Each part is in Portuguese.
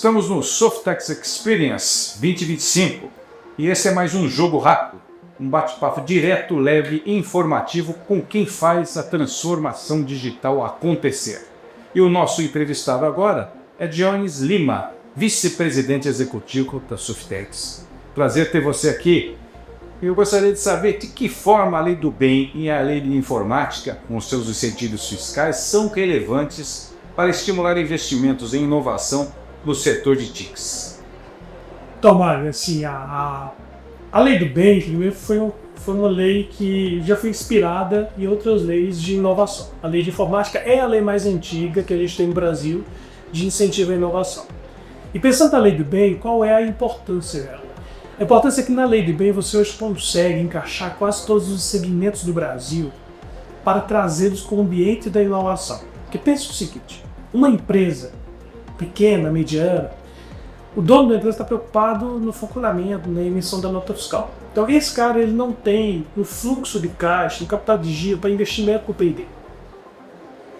Estamos no Softex Experience 2025 e esse é mais um jogo rápido, um bate-papo direto, leve e informativo com quem faz a transformação digital acontecer. E o nosso entrevistado agora é Jones Lima, vice-presidente executivo da Softex. Prazer ter você aqui. Eu gostaria de saber de que forma a Lei do Bem e a Lei de Informática, com seus incentivos fiscais, são relevantes para estimular investimentos em inovação no setor de TICs. Então, Mário, assim, a Lei do Bem primeiro foi uma lei que já foi inspirada em outras leis de inovação. A Lei de Informática é a lei mais antiga que a gente tem no Brasil de incentivo à inovação. E pensando na Lei do Bem, qual é a importância dela? A importância é que na Lei do Bem você hoje consegue encaixar quase todos os segmentos do Brasil para trazê-los para o ambiente da inovação. Porque pensa o seguinte, uma empresa pequena, mediana, o dono da empresa está preocupado no faturamento, na emissão da nota fiscal. Então esse cara ele não tem o fluxo de caixa, o capital de giro para investimento para o P&D.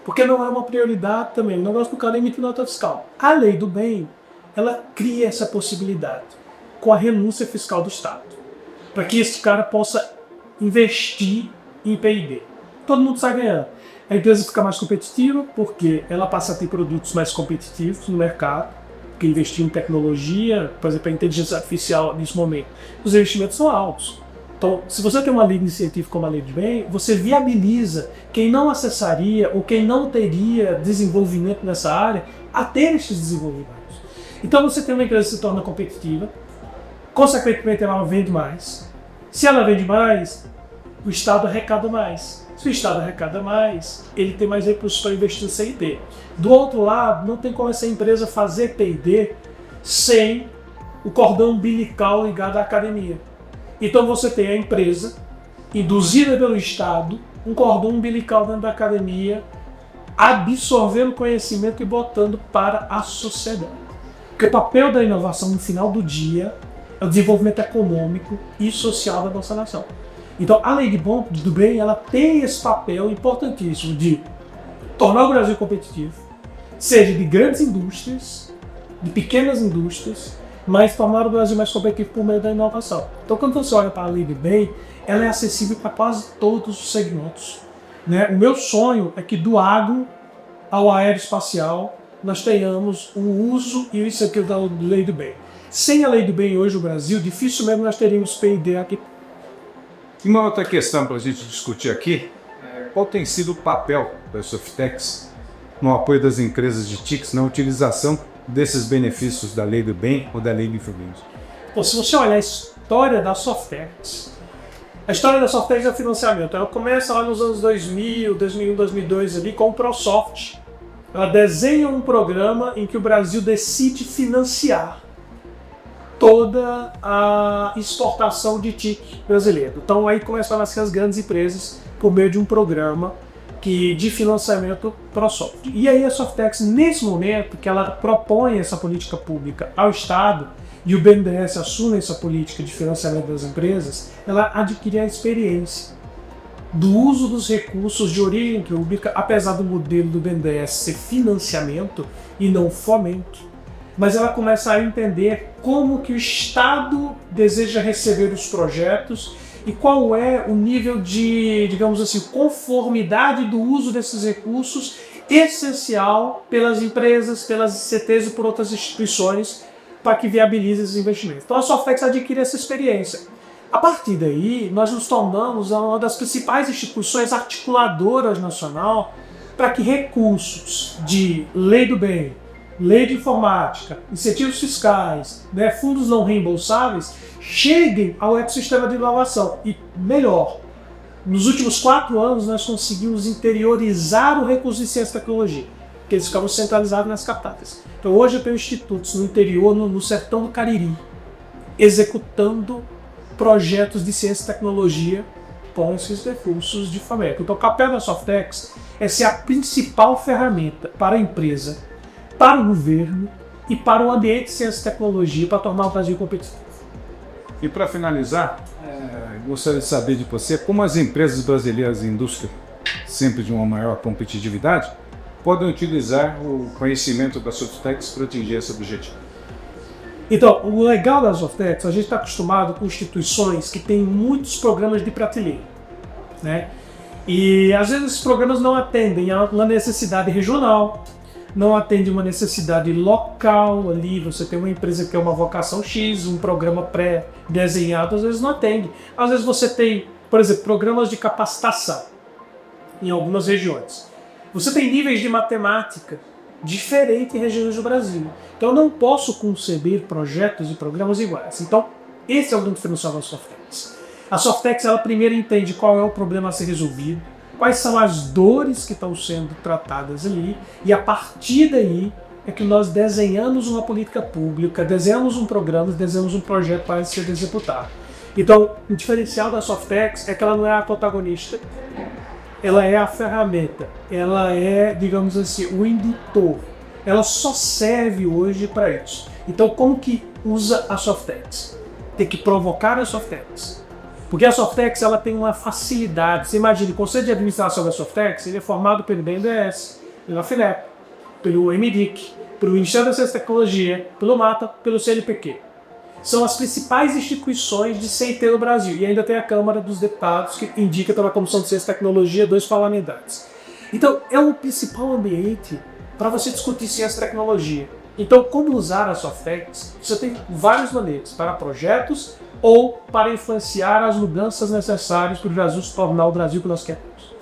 Porque não é uma prioridade também, o negócio do cara é emitir nota fiscal. A Lei do Bem, ela cria essa possibilidade com a renúncia fiscal do Estado, para que esse cara possa investir em P&D. Todo mundo sai ganhando. A empresa fica mais competitiva porque ela passa a ter produtos mais competitivos no mercado, porque investir em tecnologia, por exemplo, a inteligência artificial nesse momento, os investimentos são altos. Então, se você tem uma lei de incentivo como a Lei do Bem, você viabiliza quem não acessaria ou quem não teria desenvolvimento nessa área a ter esses desenvolvimentos. Então você tem uma empresa que se torna competitiva, consequentemente ela vende mais. Se ela vende mais, o Estado arrecada mais. Se o Estado arrecada mais, ele tem mais recursos para investir no C&D. Do outro lado, não tem como essa empresa fazer P&D sem o cordão umbilical ligado à academia. Então você tem a empresa, induzida pelo Estado, um cordão umbilical dentro da academia, absorvendo conhecimento e botando para a sociedade. Porque o papel da inovação no final do dia é o desenvolvimento econômico e social da nossa nação. Então a Lei do Bem ela tem esse papel importantíssimo de tornar o Brasil competitivo, seja de grandes indústrias, de pequenas indústrias, mas tornar o Brasil mais competitivo por meio da inovação. Então quando você olha para a Lei do Bem, ela é acessível para quase todos os segmentos. Né? O meu sonho é que do agro ao aeroespacial nós tenhamos o uso e isso aqui da Lei do Bem. Sem a Lei do Bem hoje no Brasil, dificilmente nós teríamos P&D aqui. E uma outra questão para a gente discutir aqui é qual tem sido o papel da Softex no apoio das empresas de TICs na utilização desses benefícios da Lei do Bem ou da Lei de Informática. Se você olhar a história da Softex, é o financiamento. Ela começa lá nos anos 2000, 2001, 2002 ali com o ProSoft. Ela desenha um programa em que o Brasil decide financiar toda a exportação de TIC brasileiro. Então aí começam a nascer as grandes empresas por meio de um programa de financiamento ProSoft. E aí a Softex, nesse momento que ela propõe essa política pública ao Estado e o BNDES assume essa política de financiamento das empresas, ela adquire a experiência do uso dos recursos de origem pública, apesar do modelo do BNDES ser financiamento e não fomento, mas ela começa a entender como que o Estado deseja receber os projetos e qual é o nível de, digamos assim, conformidade do uso desses recursos essencial pelas empresas, pelas ICTs e por outras instituições para que viabilize esses investimentos. Então a Softex adquire essa experiência. A partir daí, nós nos tornamos uma das principais instituições articuladoras nacional para que recursos de Lei do Bem, Lei de Informática, incentivos fiscais, né, fundos não reembolsáveis, cheguem ao ecossistema de inovação. E melhor, nos últimos 4 anos nós conseguimos interiorizar o recurso de ciência e tecnologia, porque eles ficavam centralizados nas capitais. Então hoje eu tenho institutos no interior, no sertão do Cariri, executando projetos de ciência e tecnologia com esses recursos de fomento. Então o papel da Softex é ser a principal ferramenta para a empresa, para o governo e para o ambiente de ciência e tecnologia para tornar o Brasil competitivo. E para finalizar, gostaria de saber de você como as empresas brasileiras e indústria, sempre de uma maior competitividade, podem utilizar o conhecimento da Softex para atingir esse objetivo. Então, o legal da Softex, a gente está acostumado com instituições que têm muitos programas de prateleira, né? E às vezes esses programas não atendem a uma necessidade regional, não atendem uma necessidade local ali. Você tem uma empresa que tem uma vocação X, um programa pré-desenhado, às vezes não atende. Às vezes você tem, por exemplo, programas de capacitação em algumas regiões. Você tem níveis de matemática diferentes em regiões do Brasil. Então eu não posso conceber projetos e programas iguais. Então esse é o grande diferencial da Softex. A Softex, ela primeiro entende qual é o problema a ser resolvido, quais são as dores que estão sendo tratadas ali, e a partir daí é que nós desenhamos uma política pública, desenhamos um programa, desenhamos um projeto para ser executado. Então, o diferencial da Softex é que ela não é a protagonista, ela é a ferramenta, ela é, digamos assim, o indutor. Ela só serve hoje para isso. Então, como que usa a Softex? Tem que provocar a Softex. Porque a Softex, ela tem uma facilidade. Você imagina, o Conselho de Administração da Softex, ele é formado pelo BNDES, pela FINEP, pelo MDIC, pelo Ministério da Ciência e Tecnologia, pelo MATA, pelo CNPq. São as principais instituições de CT no Brasil. E ainda tem a Câmara dos Deputados, que indica pela Comissão de Ciência e Tecnologia 2 parlamentares. Então, é o principal ambiente para você discutir ciência e tecnologia. Então, como usar a Softex? Você tem várias maneiras, para projetos ou para influenciar as mudanças necessárias para o Brasil se tornar o Brasil que nós queremos.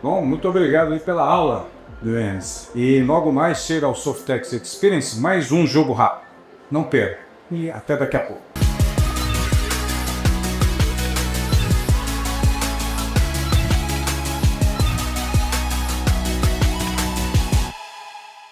Bom, muito obrigado aí pela aula, Denis. E logo mais chega ao Softex Experience mais um jogo rápido. Não perca. E até daqui a pouco.